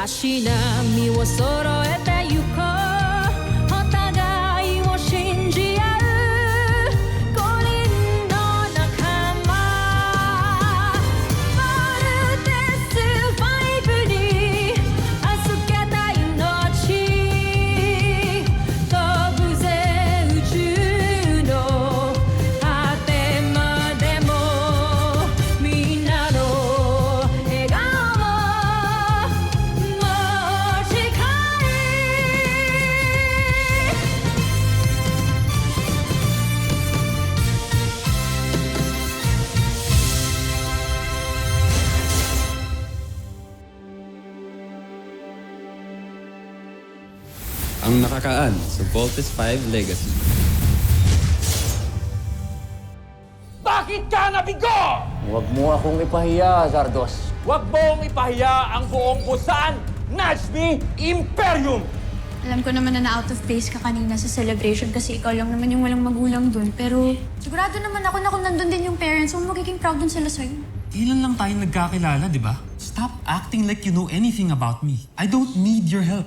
足並みを揃えてゆこうお互いを信じ合う五人の仲間まるでスバイブに預けた命飛ぶぜ宇宙の果てまでもみんなの笑顔Ang nakakaan sa Voltes 5 Legacy. Bakit ka nabigo? Huwag mo akong ipahiya, Zardos. Huwag mong ipahiya ang buong Busan Najmi Imperium! Alam ko naman na na-out of place ka kanina sa celebration kasi ikaw lang naman yung walang magulang dun. Pero sigurado naman ako na kung nandun din yung parents mo, magiging proud dun sila sa'yo. Kailan lang tayo nagkakilala, di ba? Stop acting like you know anything about me. I don't need your help.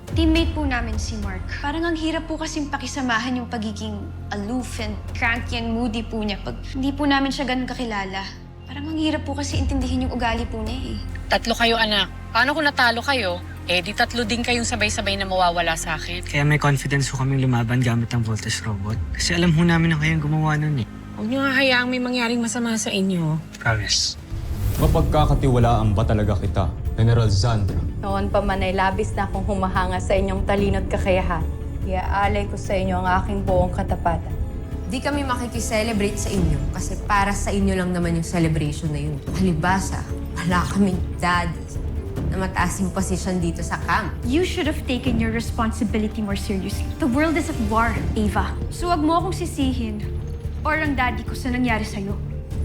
Teammate po namin si Mark. Parang ang hirap po kasing pakisamahan yung pagiging aloof and cranky and moody po niya pag hindi po namin siya ganun kakilala. Parang ang hirap po kasi intindihin yung ugali po niya eh. Tatlo kayo, anak. Paano kung natalo kayo? Eh, di tatlo din kayong sabay-sabay na mawawala sa akin. Kaya may confidence ko kaming lumaban gamit ang Voltes robot. Kasi alam ho namin na kayong gumawa nun eh. Huwag niyo nga hayaang may mangyaring masama sa inyo. Promise. Mapagkakatiwalaan ba talaga kita, General Zandra? Noon pa man ay labis na akong humahanga sa inyong talino at kakayahan. Iaalay ko sa inyo ang aking buong katapatan. Di kami makikiselebrate sa inyo kasi para sa inyo lang naman yung celebration na yun. Halibasa, wala kaming daddy na mataas yung posisyon dito sa camp. You should have taken your responsibility more seriously. The world is at war, Ava. So wag mo akong sisihin or ang daddy ko sa nangyari sa'yo.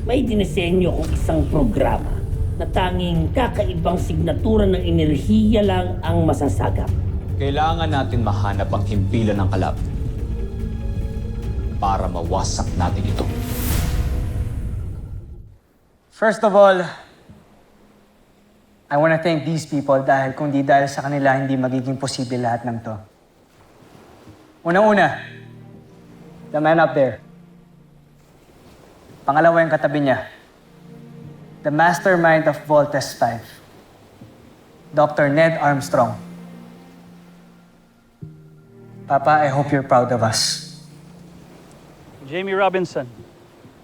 May dinisenyo kong isang programa na tanging kakaibang signatura ng enerhiya lang ang masasagap. Kailangan natin mahanap ang himpilan ng kalab para mawasak natin ito. First of all, I want to thank these people dahil kung di dahil sa kanila, hindi magiging posible lahat ng to. Una-una, the man up there. Pangalawa yung katabi niya. The mastermind of Voltes 5. Dr. Ned Armstrong. Papa, I hope you're proud of us. Jamie Robinson,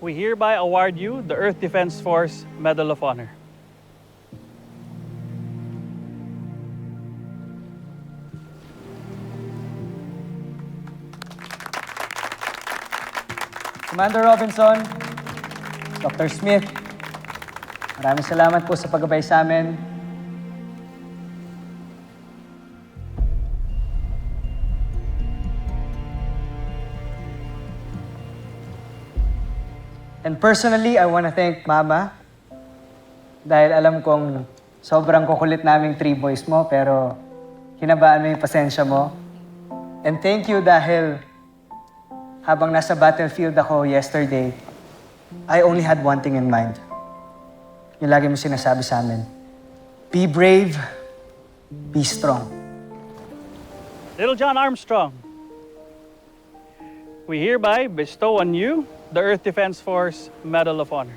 we hereby award you the Earth Defense Force Medal of Honor. Commander Robinson, Dr. Smith, maraming salamat po sa paggabay sa amin. And personally, I want to thank Mama dahil alam kong sobrang kukulit naming 3 boys mo pero hinabaan mo yung pasensya mo. And thank you dahil habang nasa battlefield ako yesterday, I only had one thing in mind. Yung lagi mo sinasabi sa amin. Be brave, be strong. Little John Armstrong, we hereby bestow on you the Earth Defense Force Medal of Honor.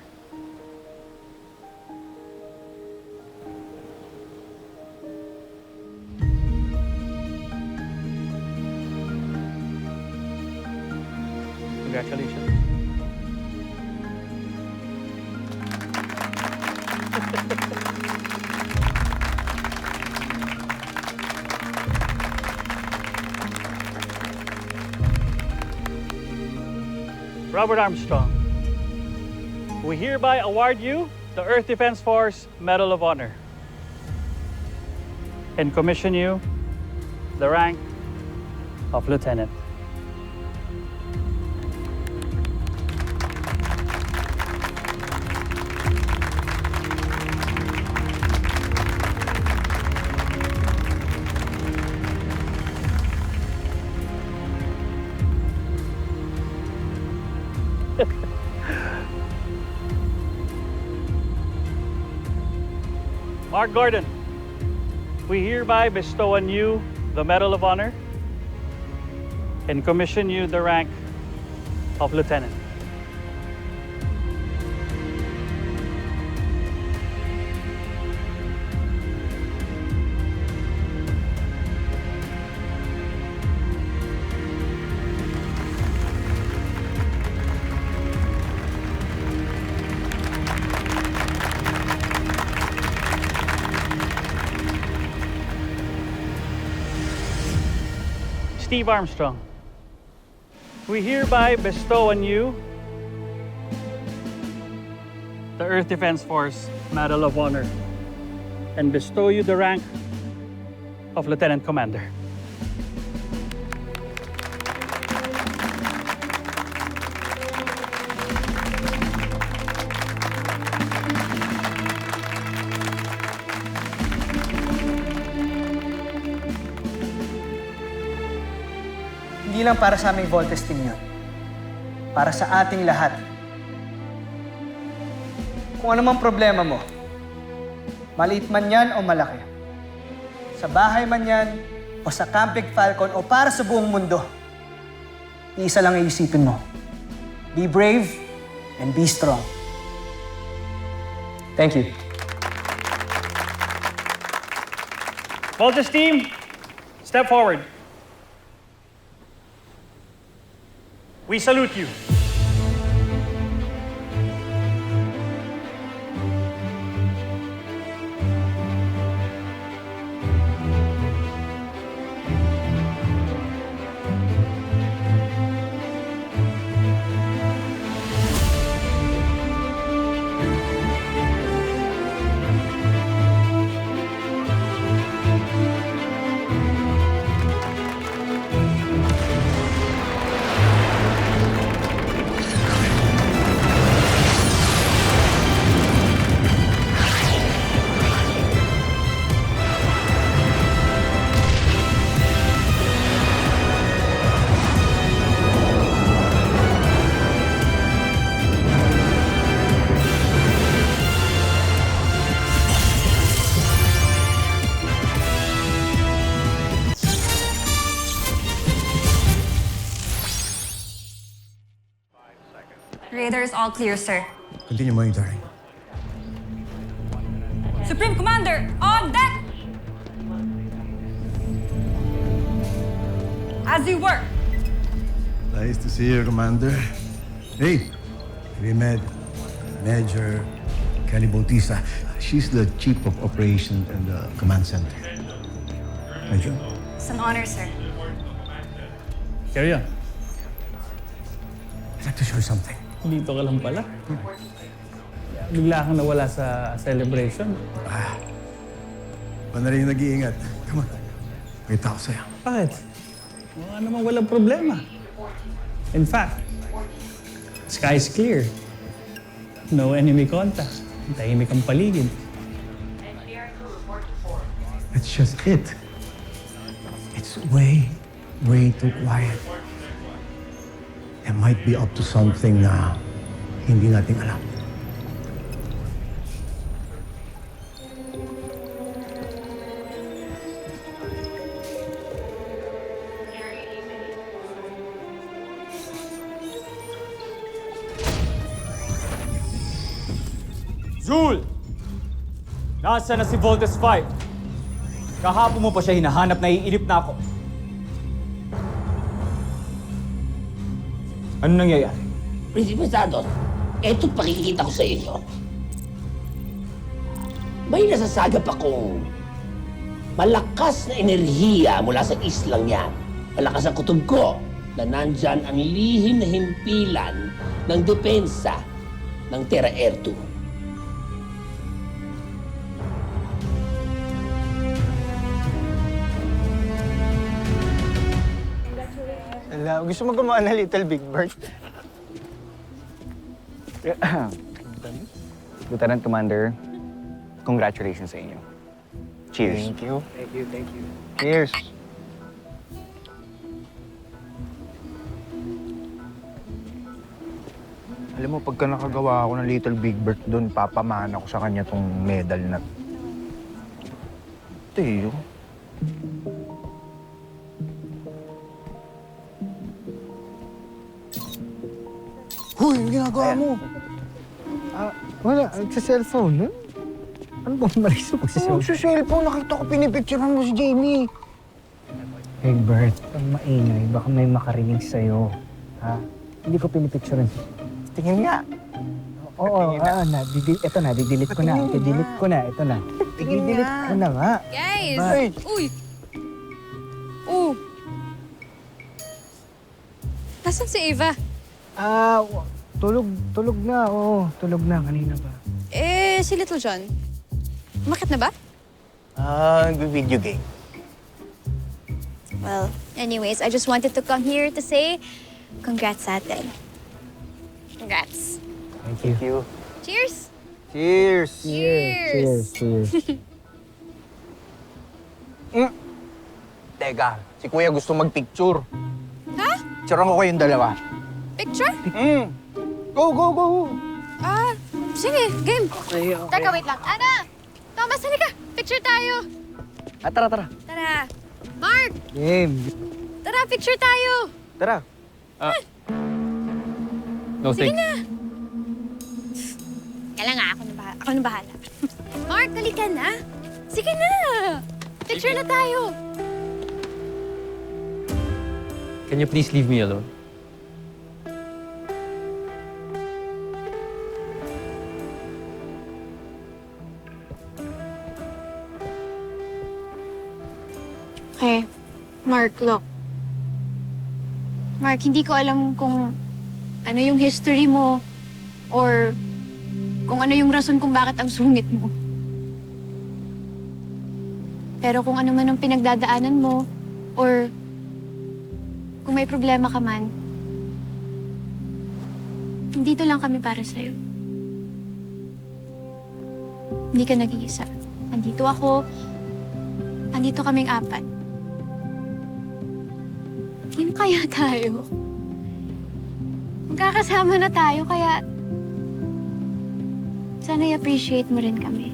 Congratulations. Robert Armstrong, we hereby award you the Earth Defense Force Medal of Honor and commission you the rank of Lieutenant. Mark Gordon, we hereby bestow on you the Medal of Honor and commission you the rank of Lieutenant. Steve Armstrong, we hereby bestow on you the Earth Defense Force Medal of Honor and bestow you the rank of Lieutenant Commander. Hindi lang para sa aming Voltes team yun. Para sa ating lahat. Kung ano mang problema mo, maliit man yan o malaki, sa bahay man yan, o sa Camping Falcon, o para sa buong mundo, isa lang iisipin mo. Be brave and be strong. Thank you. Voltes team, step forward. We salute you. Raiders all clear, sir. Continue monitoring. Supreme Commander, on deck! As you were. Nice to see you, Commander. Hey, we met Major Kelly Bautista. She's the Chief of Operations in the Command Center. Major? It's an honor, sir. Carry on. I'd like to show you something. Dito ka lang pala. Bigla kang nawala sa celebration. Paano rin yung nag-iingat? Come on. Kita ko sa'yo. Bakit? Wala namang walang problema. In fact, sky is clear. No enemy contact. Tahimik ang paligid. That's just it. It's way, way too quiet. They might be up to something na hindi natin alam. Zul! Nasa na si Voltes 5? Kahapon mo pa siya hinahanap, naiinip na ako. Ano nangyayari? Prinsipe Santos, eto pakikita ko sa inyo. May nasasagap akong malakas na enerhiya mula sa islang yan. Malakas ang kutob ko na nandyan ang lihim na himpilan ng depensa ng Terra Air 2. Gusto mo gumawa ng Little Big Bird? Lieutenant Commander, congratulations sa inyo. Cheers. Thank you. Thank you, thank you. Cheers. Alam mo, pagka nakagawa ako ng Little Big Bird doon, papamana ko sa kanya tong medal na. Teo. Hoy, ang ginagawa mo? Wala, nagsa-cellphone. Ano bang mali sa pagsa-cellphone? Sa cellphone, nakita ko pinipicturean mo si Jamie. Hey, Bert, ang maingay. Baka may makarinig sa'yo. Ha? Hindi ko pinipicturean. Tingin nga. Oo, ito na, didelete ko na. Didelete ko na, ito na. Didelete ko na nga. Guys! Ba- Uy! Oh! Nasaan si Eva? Tulog na, oo. Tulog na, kanina pa. Si Little John. Umakit na ba? Nag-video game. Well, anyways, I just wanted to come here to say congrats sa atin. Congrats. Thank you. Cheers! Cheers! Cheers. Teka, si Kuya gusto magpicture. Ha? Picturean ko kayong dalawa. Picture? Go! Sige, game. Teka, wait lang. Ana! Thomas, halika. Picture tayo. Tara. Tara. Mark! Game. Tara, picture tayo. Tara. No, Sige thanks. na. Kailan nga, ako na bahala. Mark, halika na. Sige na. Picture na tayo. Can you please leave me alone? Okay. Mark, look. Mark, hindi ko alam kung ano yung history mo or kung ano yung rason kung bakit ang sungit mo. Pero kung ano man ang pinagdadaanan mo or kung may problema ka man, dito lang kami para sa'yo. Hindi ka nag-iisa. Andito ako. Andito kaming apat. Team kaya tayo. Magkakasama na tayo, kaya sana i-appreciate mo rin kami.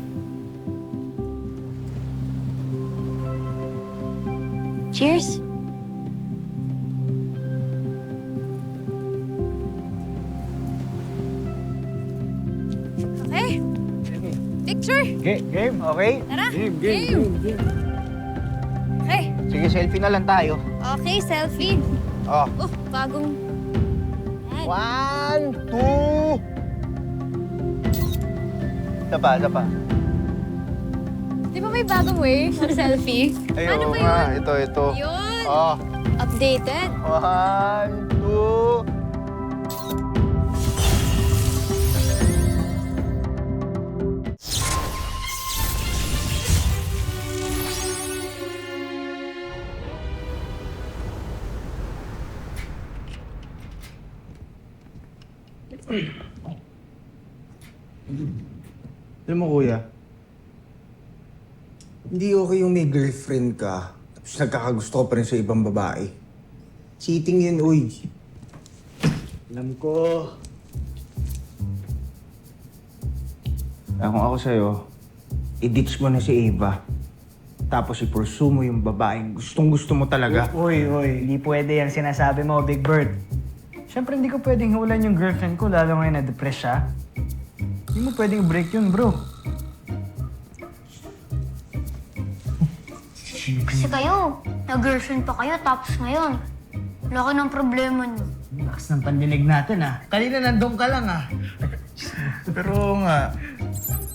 Cheers! Okay. Picture! Game, okay? Tara! Game. Okay. Sige, selfie na lang tayo. Okay, selfie. Oh. Bagong... One, two. Isa pa. Di ba may bagong way mag-selfie? Ano ba yun? Ito. Yun! Oh. Updated. One, two. Alam mo, kuya, hindi okay yung may girlfriend ka, tapos nagkakagusto ka pa rin sa ibang babae. Cheating yun, uy. Alam ko. Kung ako sa'yo, i-ditch mo na si Eva. Tapos i-pursue mo yung babaeng gustong-gusto mo talaga. Uy, hindi pwede yan sinasabi mo, Big Bird. Siyempre, hindi ko pwedeng hulan yung girlfriend ko, lalo ngayon na-depress siya. Hindi mo pwedeng break yun, bro. Kasi kayo, na-girlfriend pa kayo, tapos ngayon, laki ng problema niyo. Lakas ng pandinig natin, ah. Kanina nandun ka lang, ah. Pero nga,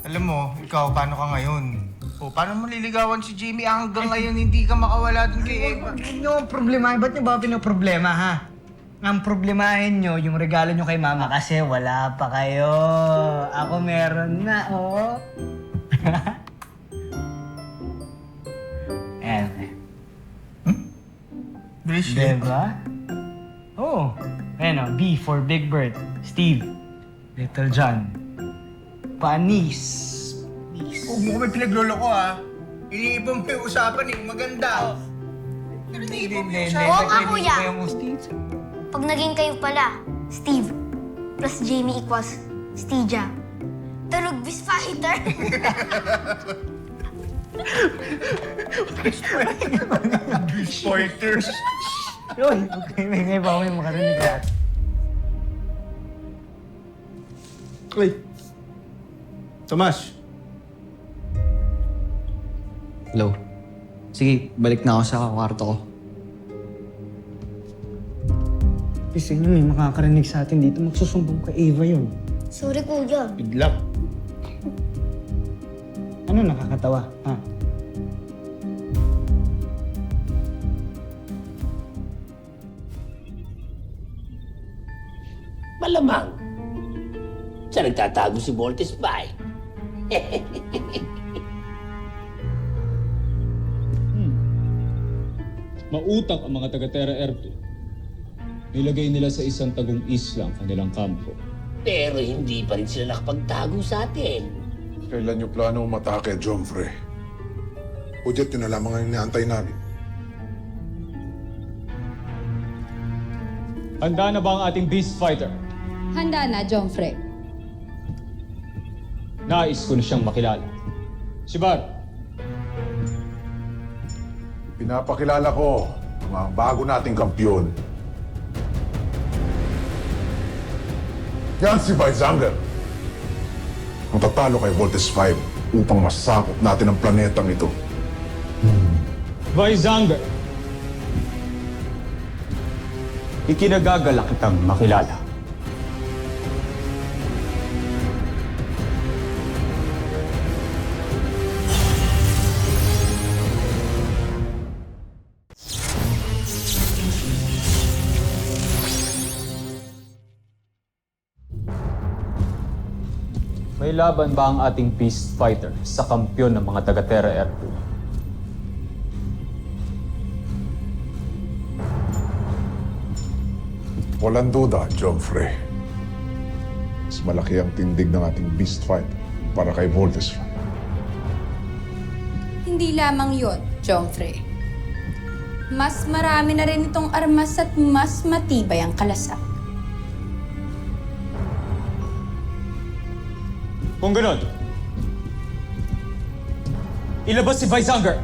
alam mo, ikaw, paano ka ngayon? O, paano mo liligawan si Jamie hanggang ngayon hindi ka makawala dun kay Eva? Huwag niyo problemahin. Ba't niyo ba pinoproblema, ha? Ang problemahin niyo, yung regalo niyo kay mama kasi wala pa kayo. Ako meron na, oh. Ayan. Diba? Oh. Ayan, oh. B for Big Bird. Steve. Little John. Panis. Huwag mo kami pinagloloko, ha? Iniipon mo yung usapan, eh. Maganda. Iniipon mo yung usapan. Oo nga, kuya. Steve. Pag naging kayo pala, Steve plus Jamie equals Stija. The Rugby's fighter. Pointers. Uy, okay, may ba ako yung makarinig ka? Uy! Tomas! Hello. Sige, balik na ako sa kwarto ko. Kasi may makakarinig sa atin dito, magsusumbong kay Ava yun. Sorry, kuya. Bigla. Ano nakakatawa, ha? Malamang. Siya nagtatago si Voltes Pai. Mautak ang mga taga-Terra Erto. Nilagay nila sa isang tagong isla ang kanilang kampo. Pero hindi pa rin sila nakapagtago sa atin. Kailan niyo plano umatake, Jomfrey? Udyat yun na lamang ang inaantay namin. Handa na ba ang ating beast fighter? Handa na, Jomfrey. Nais ko na siyang makilala. Si Bar. Pinapakilala ko ang mga bago nating kampyon. Yan si Vaizanger. Ang tatalo kay Voltes 5 upang masakop natin ang planetang ito. Vaizanger. Ikinagagalak kitang makilala. May laban ba ang ating beast fighter sa kampyon ng mga taga-Terra Erto? Walang duda, Jomfrey. Mas malaki ang tindig ng ating beast fight para kay Voltes 5. Hindi lamang yon, Jomfrey. Mas marami na rin itong armas at mas matibay ang kalasak. Kung ganon, ilabas si Vaizanger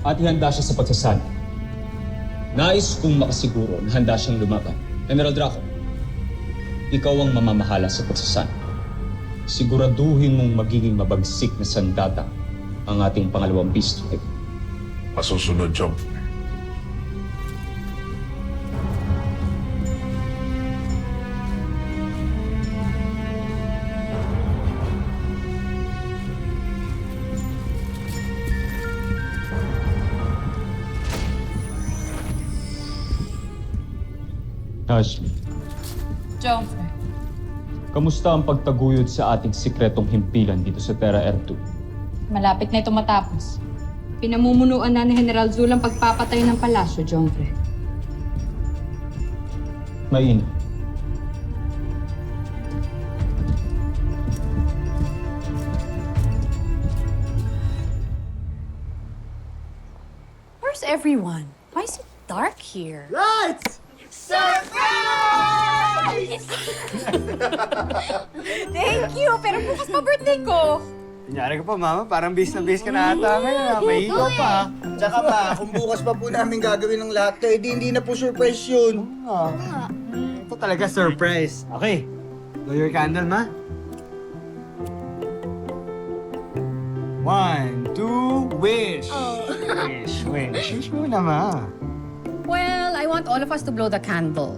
at ihanda siya sa pagsasana. Nais kong makasiguro na handa siyang lumaban. General Draco, ikaw ang mamamahala sa pagsasana. Siguraduhin mong magiging mabagsik na sandata ang ating pangalawang beast fight. Masusunod, Jomfrey. Ashley, Jomfrey. kamusta ang pagtaguyod sa ating sikretong himpilan dito sa Terra Erto? Malapit na ito matapos. Pinamumunuan na ni General Zul ang pagpapatay ng palasyo, Jomfrey. Mainam. Where's everyone? Why is it dark here? Lights! Surprise! Thank you! Pero bukas pa birthday ko. Kunyari ka pa, Mama. Parang bis na bis ka na ata ngayon. May ikaw pa. Tsaka pa, kung bukas pa po namin gagawin ng lahat to, edi hindi na po surprise yun. Ito talaga surprise. Okay. Blow your candle, Ma. 1, 2, wish. Wish muna, Ma. Well, I want all of us to blow the candle.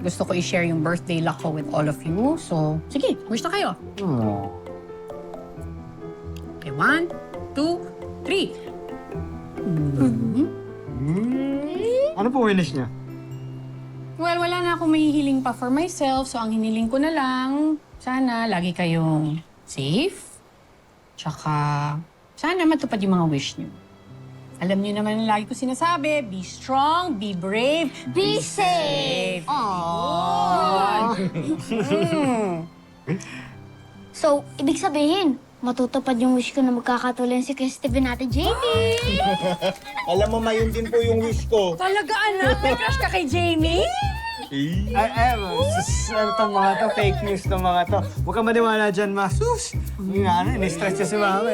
Gusto ko i-share yung birthday luck ko with all of you. So, sige, wish na kayo. Okay, 1, 2, 3. Ano po wish niya? Well, wala na akong mahihiling pa for myself. So, ang hiniling ko na lang, sana lagi kayong safe. Tsaka, sana matupad yung mga wish niyo. Alam niyo naman lagi ko sinasabi, be strong, be brave, Be safe! Aww. So, ibig sabihin, matutupad yung wish ko na magkakatuloy si Kuya Steven natin, Jamie! Alam mo, mayroon din po yung wish ko. Talaga, anak? May crush ka kay Jamie? Ano tong mga to? Fake news tong mga to. Huwag ka maniwala dyan, Ma. Sus! Yung ano, in-stress niya si Mama.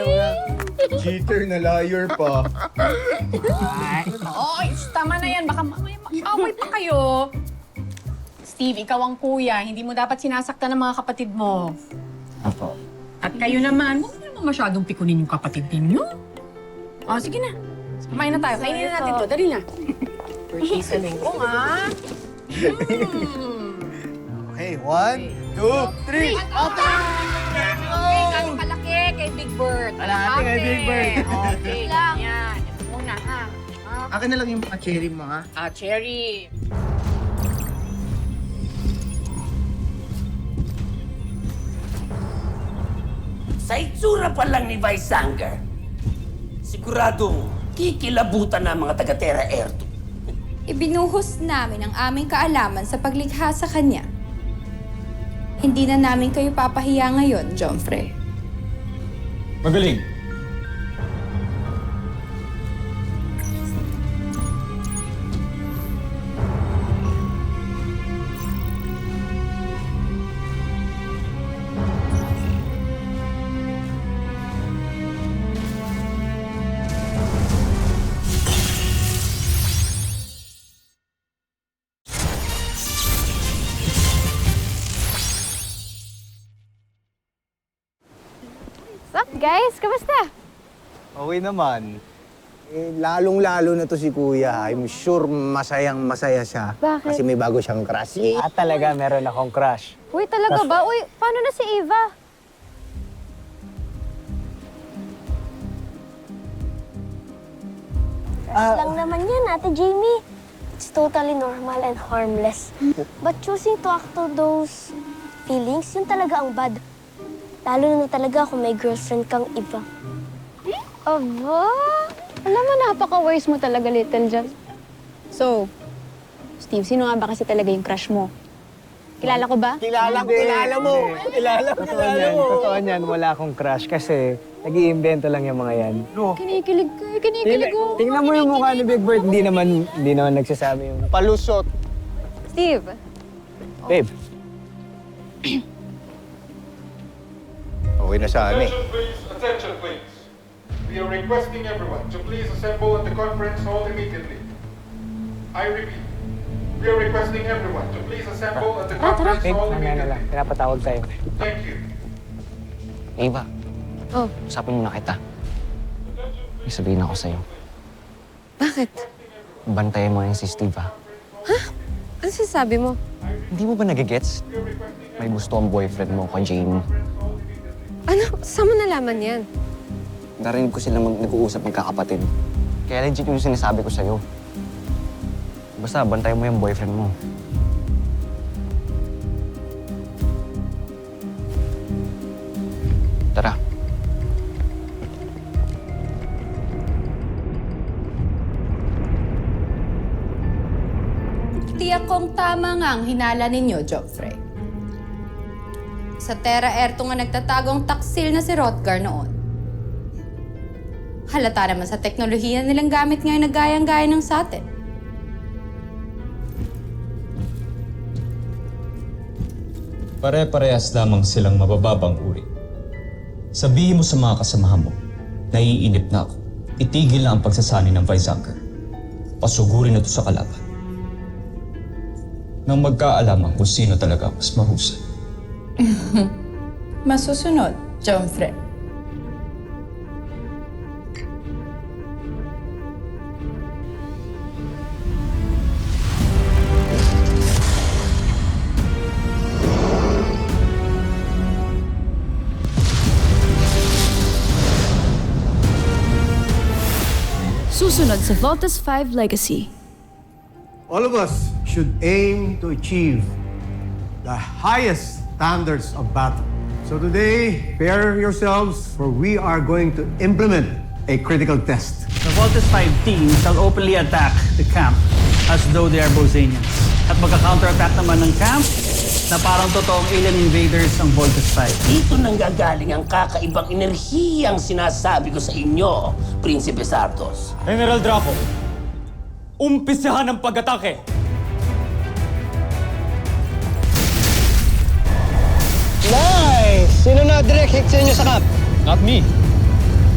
Cheater na liar pa. Ay, oy, tama na yan. Baka mamaya mag-away pa kayo. Steve, ikaw ang kuya. Hindi mo dapat sinasaktan ng mga kapatid mo. Apo. At kayo naman, huwag mo naman masyadong pikunin yung kapatid ninyo. O, sige na. Kumain na tayo. Kainin na natin to. Dali na. Birthday sa linggo, ha? Okay, 1, 2, 3. Okay, gano'ng kalaki kay Big Bird. Kalahati kay Big Bird. Okay, lang. Yan. Ito muna, ha? Akin na lang yung cherry mo, ha? Cherry. Sa itsura pa lang ni Visanger, siguradong kikilabutan na mga taga-Terra Air 2. Ibinuhos namin ang aming kaalaman sa paglikha sa kanya. Hindi na namin kayo papahiya ngayon, Jomfrey. Magaling. What's up, guys? Kamusta? Okay naman. Lalong-lalo na to si Kuya. I'm sure masayang-masaya siya. Bakit? Kasi may bago siyang crush. Talaga, meron akong crush. Uy, talaga ba? Uy, paano na si Eva? Lang naman yan, Ate Jamie. It's totally normal and harmless. But choosing to act to those feelings, yun talaga ang bad. Lalo na talaga kung may girlfriend kang iba. Aba, alam mo, napaka-wise mo talaga, Little John. So, Steve, sino nga ba kasi talaga yung crush mo? Kilala ko ba? Kilala mo. Kilala mo. Totoo niyan, wala akong crush kasi nag-iimbento lang yung mga yan. Kinikilig ko, kinikilig ko. Tingnan mo yung mukha ni Big Bird, hindi naman nagsasabi yung... Palusot. Steve, Babe, Okay na sa amin. Attention please. We are requesting everyone to please assemble at the conference hall immediately. I repeat, we are requesting everyone to please assemble at the conference babe, hall mamaya na lang. immediately. Pinapatawag tayo. Thank you. Eva, Oh. usapin mo na kita. May sabihin ako sa'yo. Bakit? Bantayan mo yan si Steve, ha? Ano sinasabi mo? Hindi mo ba nagigets? May gusto ang boyfriend mo kay Jamie. Ano? Saan mo nalaman yan? Narinig ko sila nag-uusap magkakapatid. Kaya legit yung sinasabi ko sa'yo. Basta, bantayan mo yung boyfriend mo. Tara. Tiyak kong tama nga ang hinala ninyo, Joffrey. Sa Terra Air nga nagtatago ang taksil na si Hrothgar noon. Halata naman sa teknolohiya nilang gamit ngayon na gayang-gaya ng sa atin. Pare-parehas lamang silang mabababang uri. Sabihin mo sa mga kasamahan mo, naiinip na ako. Itigil na ang pagsasani ng Visanger. Pasugurin na ito sa kalaban. Nang magkaalaman kung sino talaga mas mahusay. Masusunod, Joffrey. Susunod sa Voltes 5 Legacy. All of us should aim to achieve the highest standards of battle. So today, prepare yourselves for we are going to implement a critical test. The Voltes 5 team shall openly attack the camp as though they are Bosanians. At magka-counterattack naman ng camp na parang totoong alien invaders ang Voltes 5. Dito nanggagaling ang kakaibang enerhiyang sinasabi ko sa inyo, Prinsipe Sardos. General Draco, umpisahan ang pag-atake! Nice! Sino na direct hit sa inyo sa camp? Not me.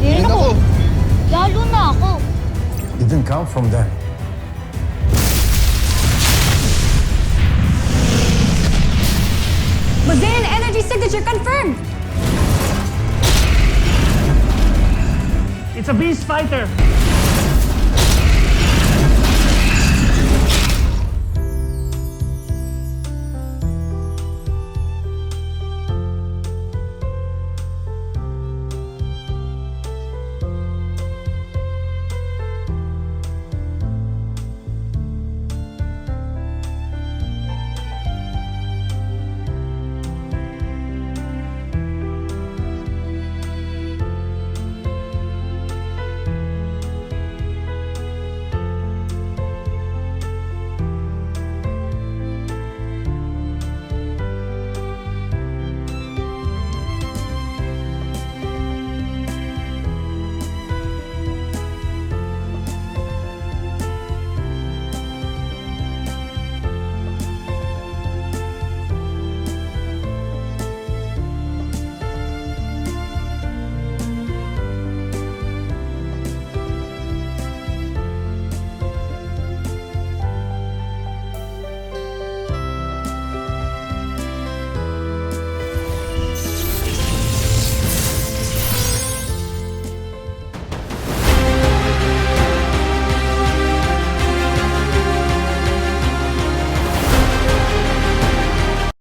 Yun ako. didn't come from them. Brazilian energy signature confirmed! It's a beast fighter.